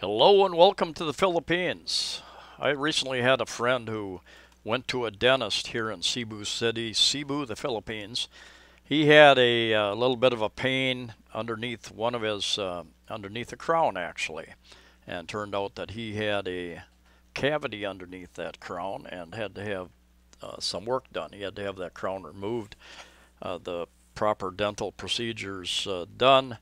Hello and welcome to the Philippines. I recently had a friend who went to a dentist here in Cebu City, Cebu, the Philippines. He had a little bit of a pain underneath one of his, underneath the crown actually, and turned out that he had a cavity underneath that crown and had to have some work done. He had to have that crown removed, the proper dental procedures done,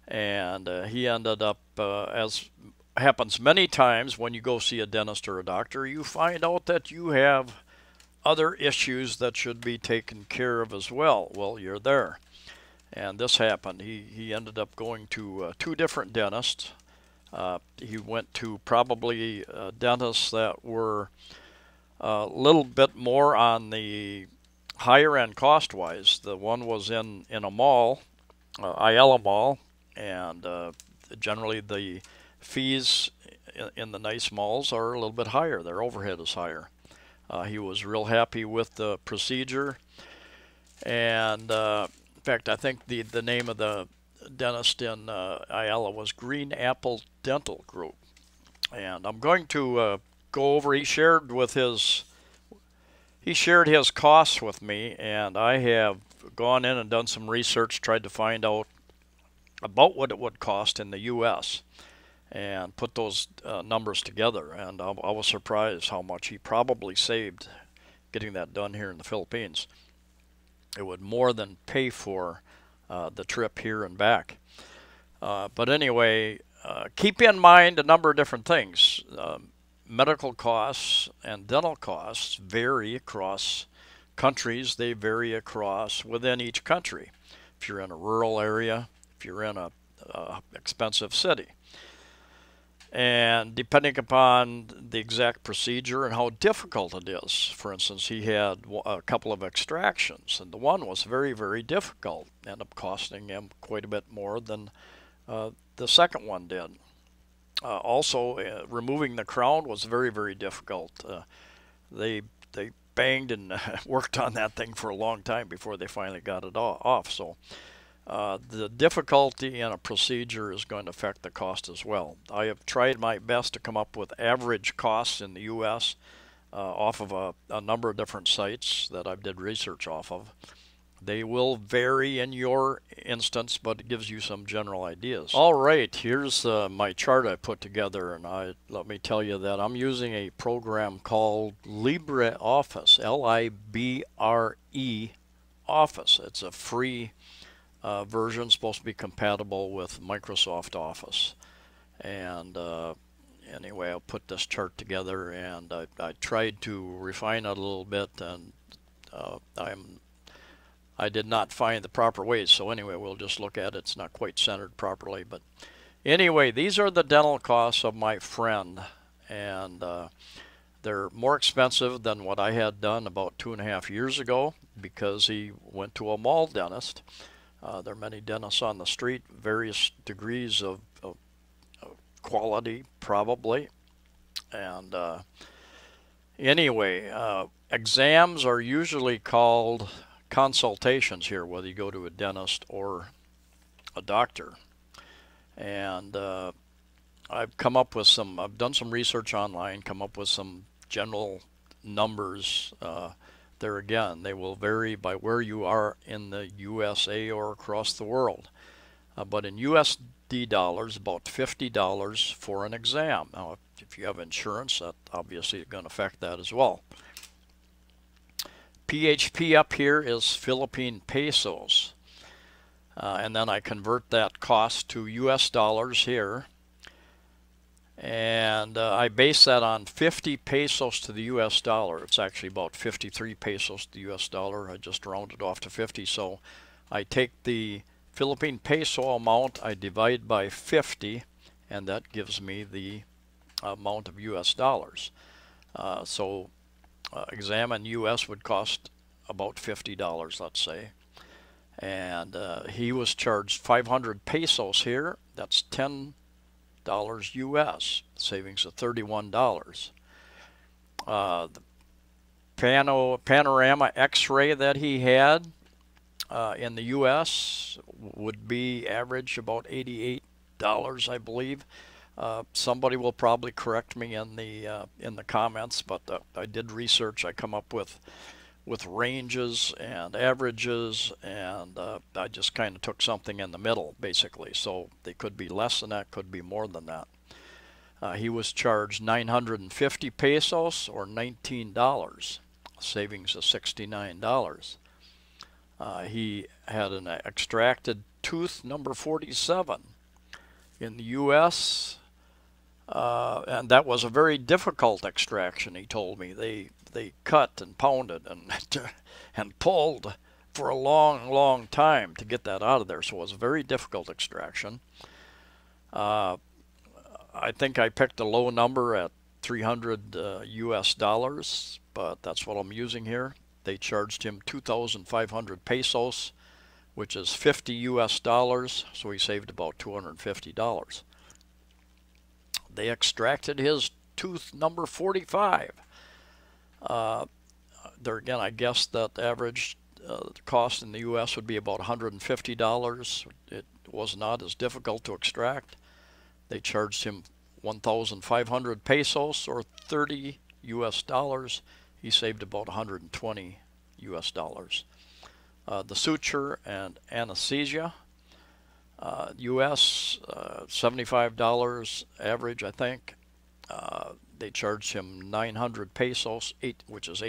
and he ended up, as happens many times when you go see a dentist or a doctor, you find out that you have other issues that should be taken care of as well. Well, you're there. And this happened. He ended up going to two different dentists. He went to probably dentists that were a little bit more on the higher end cost wise. The one was in a mall, Ayala Mall, and generally the fees in the nice malls are a little bit higher. Their overhead is higher. He was real happy with the procedure, and in fact, I think the name of the dentist in Ayala was Green Apple Dental Group. And I'm going to go over. He shared his costs with me, and I have gone in and done some research, tried to find out about what it would cost in the U.S. and put those numbers together. And I was surprised how much he probably saved getting that done here in the Philippines. It would more than pay for the trip here and back. But anyway, keep in mind a number of different things. Medical costs and dental costs vary across countries. They vary across within each country. If you're in a rural area, if you're in a expensive city. And depending upon the exact procedure and how difficult it is. For instance, he had a couple of extractions, and the one was very, very difficult. Ended up costing him quite a bit more than the second one did. Also, removing the crown was very, very difficult. They banged and worked on that thing for a long time before they finally got it off. So the difficulty in a procedure is going to affect the cost as well. I have tried my best to come up with average costs in the U.S. Off of a number of different sites that I did research off of. They will vary in your instance, but it gives you some general ideas. All right, here's my chart I put together, and let me tell you that I'm using a program called LibreOffice, L-I-B-R-E Office. It's a free version, supposed to be compatible with Microsoft Office. And anyway, I'll put this chart together, and I tried to refine it a little bit, and I did not find the proper ways. So anyway, we'll just look at it. It's not quite centered properly, but anyway, these are the dental costs of my friend, and they're more expensive than what I had done about 2.5 years ago because he went to a mall dentist. There are many dentists on the street, various degrees of quality probably. And anyway, exams are usually called consultations here, whether you go to a dentist or a doctor. And I've done some research online, come up with some general numbers. There again, they will vary by where you are in the USA or across the world. But in USD dollars, about $50 for an exam. Now, if you have insurance, that obviously is going to affect that as well. PHP up here is Philippine pesos. And then I convert that cost to US dollars here. And I base that on 50 pesos to the US dollar. It's actually about 53 pesos to the US dollar. I just rounded off to 50. So I take the Philippine peso amount, I divide by 50, and that gives me the amount of US dollars. Exam in US would cost about $50, let's say. And he was charged 500 pesos here. That's $10 US, savings of $31. The panorama x-ray that he had in the US would be average about $88, I believe. Somebody will probably correct me in the comments, but I did research. I come up with ranges and averages, and I just kind of took something in the middle, basically. So they could be less than that, could be more than that. He was charged 950 pesos, or $19, savings of $69. He had an extracted tooth number 47 in the U.S., and that was a very difficult extraction, he told me. They cut and pounded and pulled for a long, long time to get that out of there, so it was a very difficult extraction. I think I picked a low number at 300 US dollars, but that's what I'm using here. They charged him 2,500 pesos, which is 50 US dollars, so he saved about $250. They extracted his tooth number 45. There again, I guess that average cost in the US would be about $150. It was not as difficult to extract. They charged him 1,500 pesos, or 30 US dollars. He saved about 120 US dollars. The suture and anesthesia, US $75 average, I think. They charged him 900 pesos, which is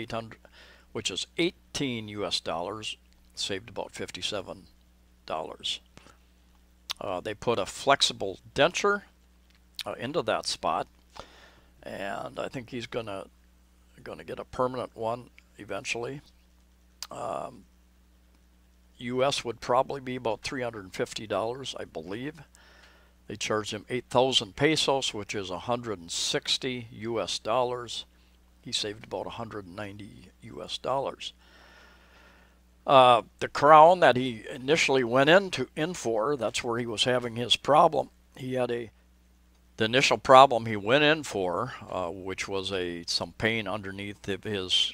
18 US dollars. Saved about $57. They put a flexible denture into that spot, and I think he's gonna get a permanent one eventually. US would probably be about $350, I believe. They charged him 8,000 pesos, which is 160 US dollars. He saved about 190 US dollars. The crown that he initially went in for, that's where he was having his problem. He had the initial problem he went in for, which was some pain underneath his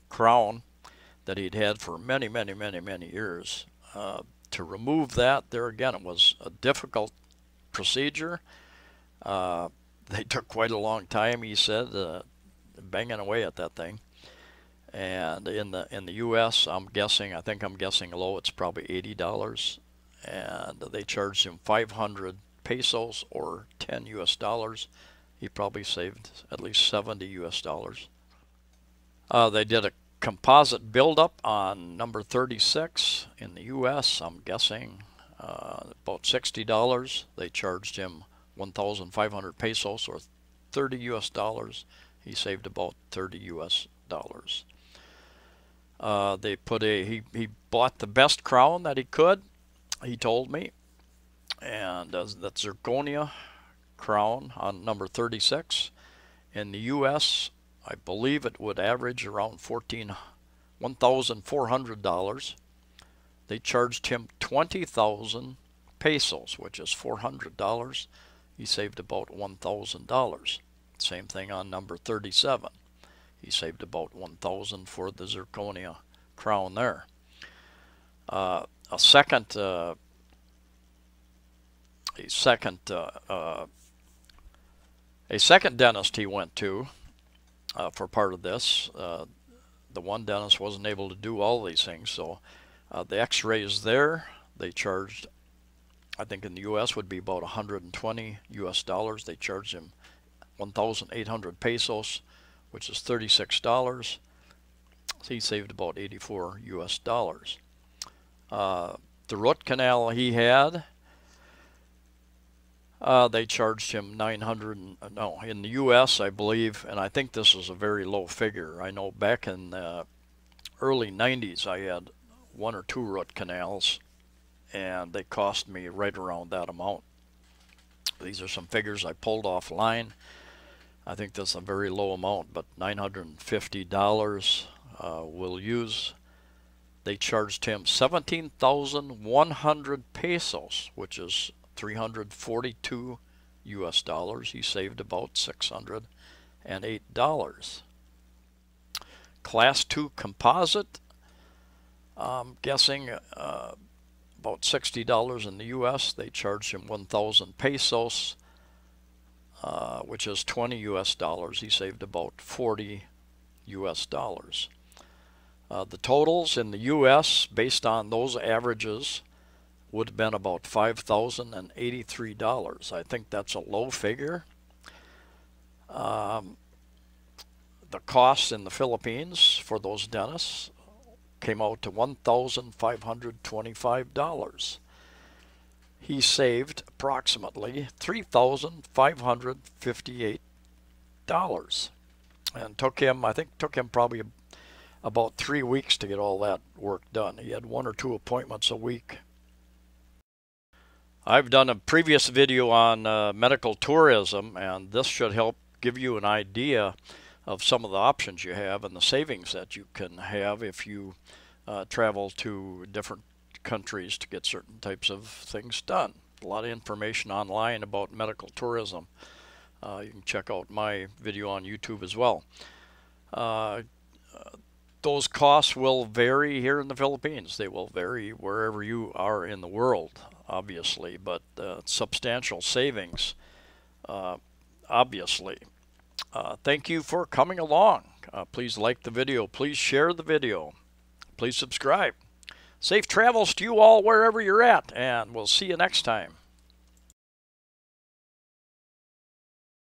crown that he'd had for many, many, many, many years. To remove that, there again, it was a difficult procedure. They took quite a long time, he said, banging away at that thing. And in the U.S., I think I'm guessing low, it's probably $80, and they charged him 500 pesos, or 10 US dollars. He probably saved at least 70 US dollars. They did a composite buildup on number 36 in the U.S. I'm guessing about $60. They charged him 1,500 pesos, or 30 US dollars. He saved about 30 US dollars. They put he bought the best crown that he could, he told me, and that zirconia crown on number 36. In the U.S., I believe it would average around $1,400. They charged him 20,000 pesos, which is $400. He saved about $1,000. Same thing on number 37. He saved about 1,000 for the zirconia crown there. A second dentist he went to for part of this. The one dentist wasn't able to do all these things, so the x-rays there, they charged, I think in the US would be about 120 US dollars. They charged him 1,800 pesos, which is $36. So he saved about 84 US dollars. The root canal he had, they charged him 900, no, in the U.S., I believe, and I think this is a very low figure. I know back in the early 90s, I had 1 or 2 root canals, and they cost me right around that amount. These are some figures I pulled offline. I think that's a very low amount, but $950 we'll use. They charged him 17,100 pesos, which is 342 US dollars. He saved about $608. Class 2 composite, I'm guessing about $60 in the US. They charged him 1,000 pesos. which is 20 US dollars. He saved about 40 US dollars. The totals in the US, based on those averages, would have been about $5,083. I think that's a low figure. The costs in the Philippines for those dentists came out to $1,525. He saved approximately $3,558, and I think took him probably about 3 weeks to get all that work done. He had 1 or 2 appointments a week. I've done a previous video on medical tourism, and this should help give you an idea of some of the options you have and the savings that you can have if you travel to different countries to get certain types of things done. A lot of information online about medical tourism. You can check out my video on YouTube as well. Those costs will vary here in the Philippines. They will vary wherever you are in the world, obviously, but substantial savings, obviously. Thank you for coming along. Please like the video. Please share the video. Please subscribe. Safe travels to you all wherever you're at, and we'll see you next time.